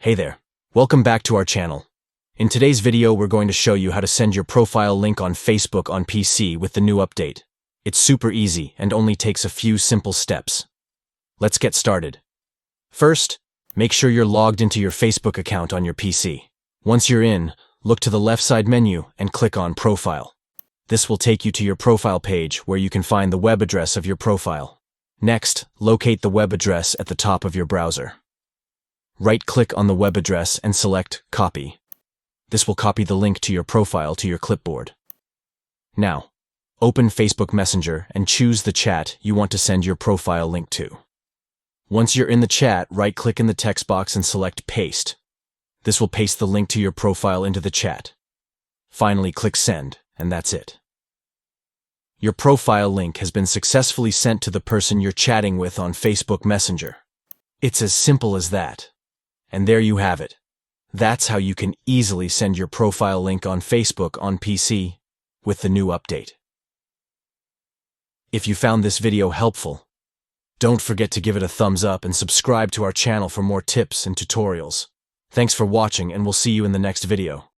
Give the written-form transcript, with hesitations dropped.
Hey there. Welcome back to our channel. In today's video, we're going to show you how to send your profile link on Facebook on PC with the new update. It's super easy and only takes a few simple steps. Let's get started. First, make sure you're logged into your Facebook account on your PC. Once you're in, look to the left side menu and click on Profile. This will take you to your profile page where you can find the web address of your profile. Next, locate the web address at the top of your browser. Right-click on the web address and select Copy. This will copy the link to your profile to your clipboard. Now, open Facebook Messenger and choose the chat you want to send your profile link to. Once you're in the chat, right-click in the text box and select Paste. This will paste the link to your profile into the chat. Finally, click Send, and that's it. Your profile link has been successfully sent to the person you're chatting with on Facebook Messenger. It's as simple as that. And there you have it. That's how you can easily send your profile link on Facebook on PC with the new update. If you found this video helpful, don't forget to give it a thumbs up and subscribe to our channel for more tips and tutorials. Thanks for watching, and we'll see you in the next video.